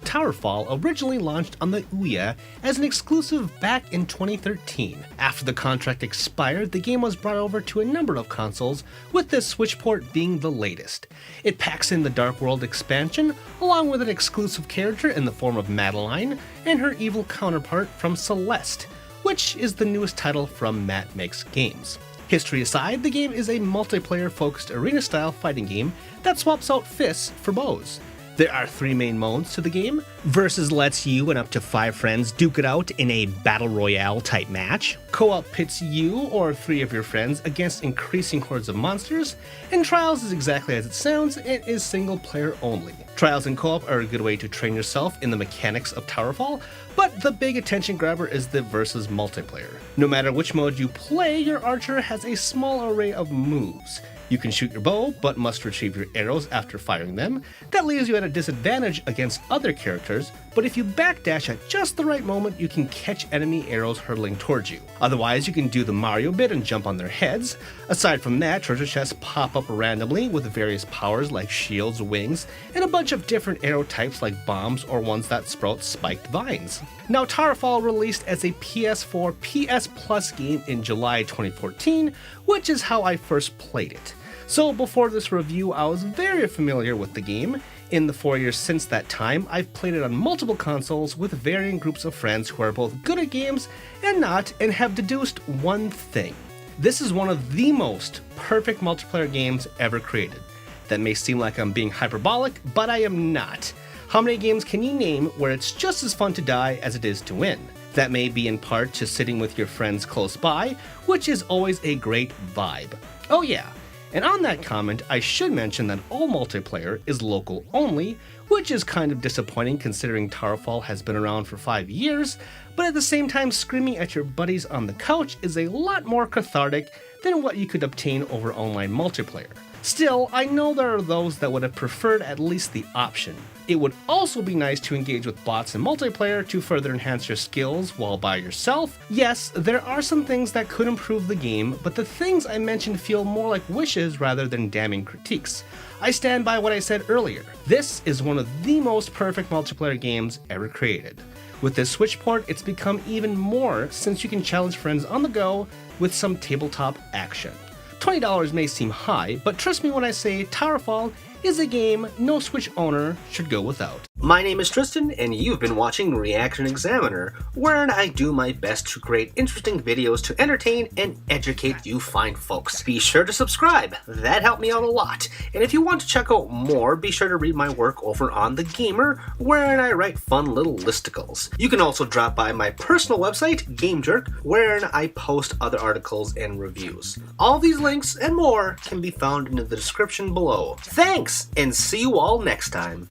TowerFall originally launched on the Ouya as an exclusive back in 2013. After the contract expired, the game was brought over to a number of consoles, with this Switch port being the latest. It packs in the Dark World expansion, along with an exclusive character in the form of Madeline, and her evil counterpart from Celeste, which is the newest title from Matt Makes Games. History aside, the game is a multiplayer-focused arena-style fighting game that swaps out fists for bows. There are 3 main modes to the game. Versus lets you and up to 5 friends duke it out in a battle royale type match. Co-op pits you or 3 of your friends against increasing hordes of monsters. And Trials is exactly as it sounds, it is single player only. Trials and co-op are a good way to train yourself in the mechanics of TowerFall, but the big attention grabber is the versus multiplayer. No matter which mode you play, your archer has a small array of moves. You can shoot your bow, but must retrieve your arrows after firing them. That leaves you at a disadvantage against other characters, but if you backdash at just the right moment, you can catch enemy arrows hurtling towards you. Otherwise, you can do the Mario bit and jump on their heads. Aside from that, treasure chests pop up randomly with various powers like shields, wings, and a bunch of different arrow types like bombs or ones that sprout spiked vines. Now, TowerFall released as a PS4 PS Plus game in July 2014, which is how I first played it. So before this review, I was very familiar with the game. In the 4 years since that time, I've played it on multiple consoles with varying groups of friends who are both good at games and not, and have deduced one thing. This is one of the most perfect multiplayer games ever created. That may seem like I'm being hyperbolic, but I am not. How many games can you name where it's just as fun to die as it is to win? That may be in part to sitting with your friends close by, which is always a great vibe. Oh yeah. And on that comment, I should mention that all multiplayer is local only, which is kind of disappointing considering TowerFall has been around for 5 years, but at the same time, screaming at your buddies on the couch is a lot more cathartic than what you could obtain over online multiplayer. Still, I know there are those that would have preferred at least the option. It would also be nice to engage with bots in multiplayer to further enhance your skills while by yourself. Yes, there are some things that could improve the game, but the things I mentioned feel more like wishes rather than damning critiques. I stand by what I said earlier. This is one of the most perfect multiplayer games ever created. With this Switch port, it's become even more since you can challenge friends on the go with some tabletop action. $20 may seem high, but trust me when I say TowerFall is a game no Switch owner should go without. My name is Tristan, and you've been watching ReActionExaminer, wherein I do my best to create interesting videos to entertain and educate you fine folks. Be sure to subscribe, that helped me out a lot. And if you want to check out more, be sure to read my work over on The Gamer, wherein I write fun little listicles. You can also drop by my personal website, GameJerk, wherein I post other articles and reviews. All these links and more can be found in the description below. Thanks, and see you all next time.